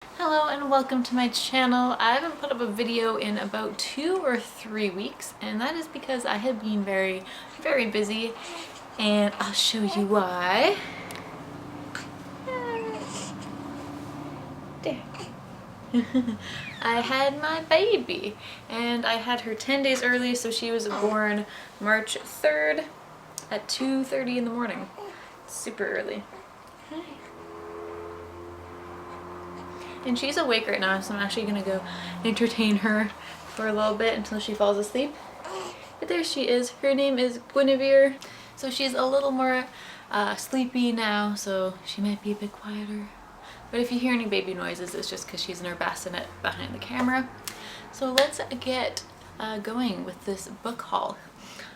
Hello and welcome to my channel. I haven't put up a video in about 2 or 3 weeks, and that is because I have been very busy, and I'll show you why. There. I had my baby, and I had her 10 days early, so she was born March 3rd at 2:30 in the morning. Super early. Hi. And she's awake right now, so I'm actually gonna go entertain her for a little bit until she falls asleep. But there she is. Her name is Guinevere. So she's a little more sleepy now, so she might be a bit quieter. But if you hear any baby noises, it's just because she's in her bassinet behind the camera. So let's get going with this book haul.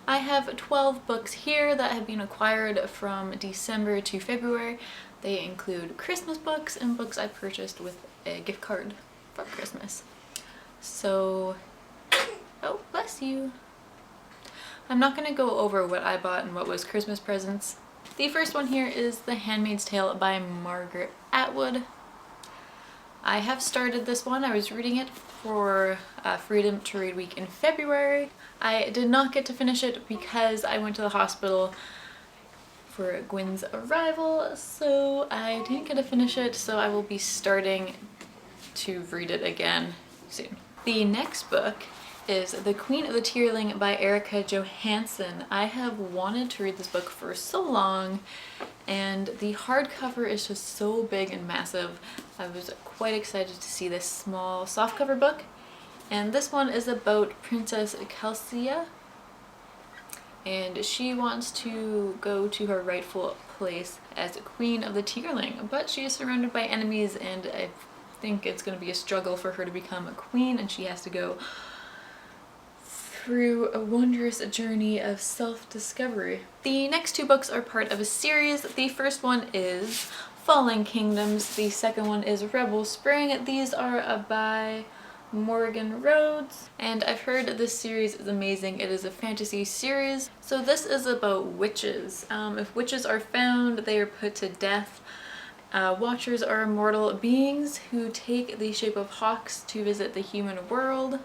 I have 12 books here that have been acquired from December to February. They include Christmas books and books I purchased with a gift card for Christmas. So, oh, bless you. I'm not going to go over what I bought and what was Christmas presents. The first one here is The Handmaid's Tale by Margaret Atwood. I have started this one. I was reading it for Freedom to Read Week in February. I did not get to finish it because I went to the hospital for Gwen's arrival, so I didn't get to finish it, so I will be starting to read it again soon. The next book is The Queen of the Tierling by Erica Johansson. I have wanted to read this book for so long, and the hardcover is just so big and massive. I was quite excited to see this small softcover book, and this one is about Princess Calcia, and she wants to go to her rightful place as Queen of the Tierling, but she is surrounded by enemies, and I think it's going to be a struggle for her to become a queen, and she has to go through a wondrous journey of self-discovery. The next two books are part of a series. The first one is Falling Kingdoms. The second one is Rebel Spring. These are by Morgan Rhodes, and I've heard this series is amazing. It is a fantasy series. So this is about witches. If witches are found, they are put to death. Watchers are immortal beings who take the shape of hawks to visit the human world.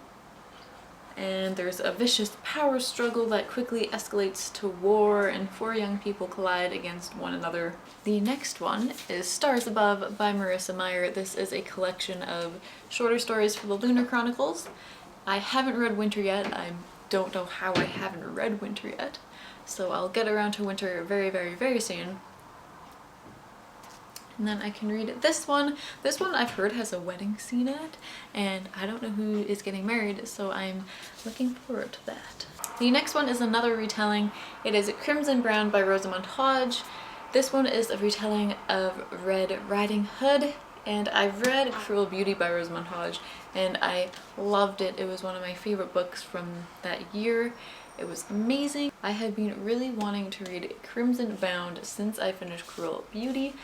And there's a vicious power struggle that quickly escalates to war, and four young people collide against one another. The next one is Stars Above by Marissa Meyer. This is a collection of shorter stories for the Lunar Chronicles. I haven't read Winter yet. I don't know how I haven't read Winter yet. So I'll get around to Winter very soon. And then I can read this one. This one I've heard has a wedding scene in it, and I don't know who is getting married, so I'm looking forward to that. The next one is another retelling. It is Crimson Brown by Rosamund Hodge. This one is a retelling of Red Riding Hood, and I've read Cruel Beauty by Rosamund Hodge, and I loved it. It was one of my favorite books from that year. It was amazing. I have been really wanting to read Crimson Bound since I finished Cruel Beauty.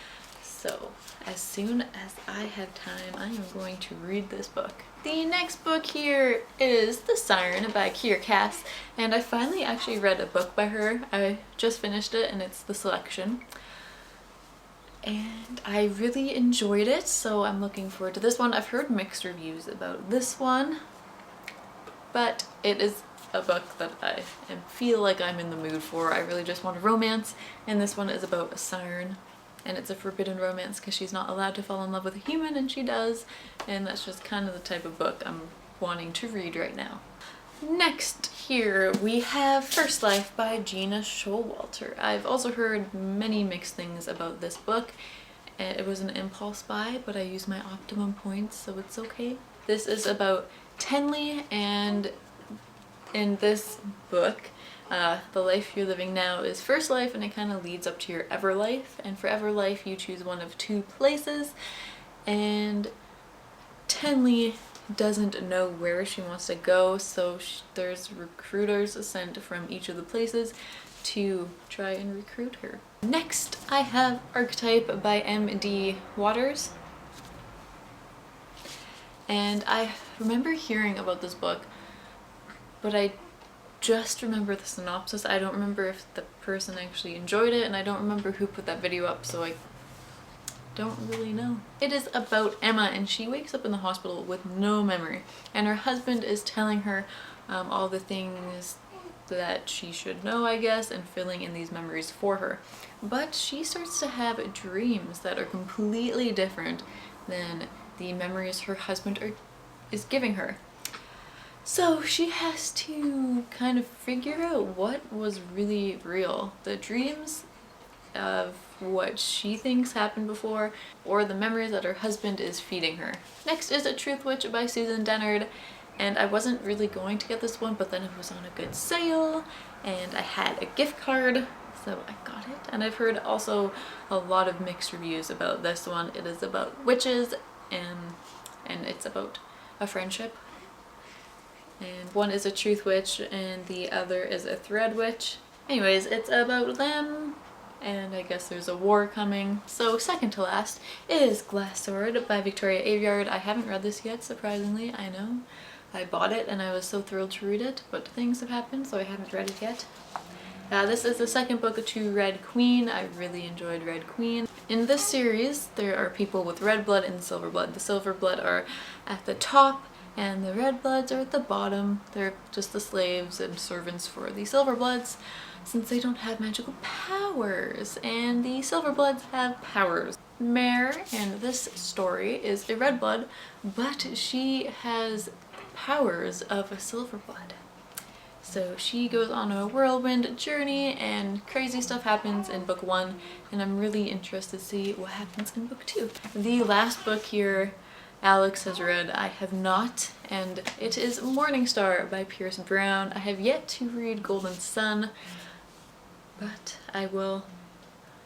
So as soon as I have time, I am going to read this book. The next book here is The Siren by Kiera Cass, and I finally actually read a book by her. I just finished it, and it's The Selection. And I really enjoyed it, so I'm looking forward to this one. I've heard mixed reviews about this one, but it is a book that I feel like I'm in the mood for. I really just want a romance, and this one is about a siren. And it's a forbidden romance because she's not allowed to fall in love with a human, and she does, and that's just kind of the type of book I'm wanting to read right now. Next here we have First Life by Gina Showalter. I've also heard many mixed things about this book. It was an impulse buy, but I used my optimum points, so it's okay. This is about Tenley, and in this book, the life you're living now is First Life, and it kind of leads up to your Everlife, and for Everlife you choose one of two places, and Tenley doesn't know where she wants to go, so there's recruiters sent from each of the places to try and recruit her. Next I have Archetype by M.D. Waters, and I remember hearing about this book, but I just remember the synopsis. I don't remember if the person actually enjoyed it, and I don't remember who put that video up, so I don't really know. It is about Emma, and she wakes up in the hospital with no memory, and her husband is telling her all the things that she should know, I guess, and filling in these memories for her. But she starts to have dreams that are completely different than the memories her husband is giving her. So she has to kind of figure out what was really real. The dreams of what she thinks happened before, or the memories that her husband is feeding her. Next is A Truth Witch by Susan Dennard, and I wasn't really going to get this one, but then it was on a good sale and I had a gift card, so I got it. And I've heard also a lot of mixed reviews about this one. It is about witches and it's about a friendship. And one is a truth witch and the other is a thread witch. Anyways, it's about them, and I guess there's a war coming. So second to last is Glass Sword by Victoria Aveyard. I haven't read this yet, surprisingly, I know. I bought it and I was so thrilled to read it, but things have happened, so I haven't read it yet. This is the second book to Red Queen. I really enjoyed Red Queen. In this series, there are people with red blood and silver blood. The silver blood are at the top, and the red bloods are at the bottom. They're just the slaves and servants for the silver bloods, since they don't have magical powers, and the silver bloods have powers. Mare in this story is a red blood, but she has powers of a silver blood. So she goes on a whirlwind journey and crazy stuff happens in book 1, and I'm really interested to see what happens in book 2. The last book here Alex has read, I have not, and it is Morningstar by Pierce Brown. I have yet to read Golden Sun, but I will,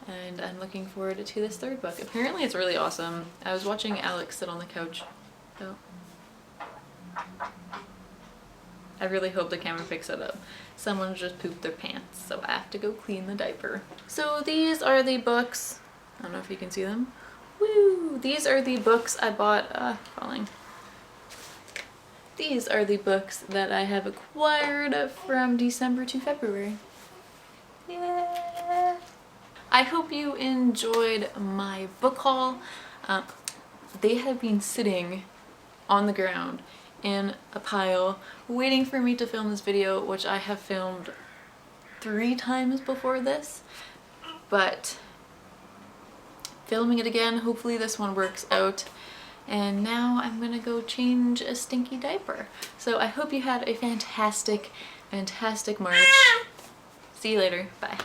and I'm looking forward to this third book. Apparently it's really awesome. I was watching Alex sit on the couch. Oh. I really hope the camera picks it up. Someone just pooped their pants, so I have to go clean the diaper. So these are the books. I don't know if you can see them. Woo! These are the books I bought, falling. These are the books that I have acquired from December to February. Yeah! I hope you enjoyed my book haul. They have been sitting on the ground in a pile waiting for me to film this video, which I have filmed 3 times before this, but filming it again, hopefully this one works out. And now I'm gonna go change a stinky diaper. So I hope you had a fantastic March. See you later. Bye.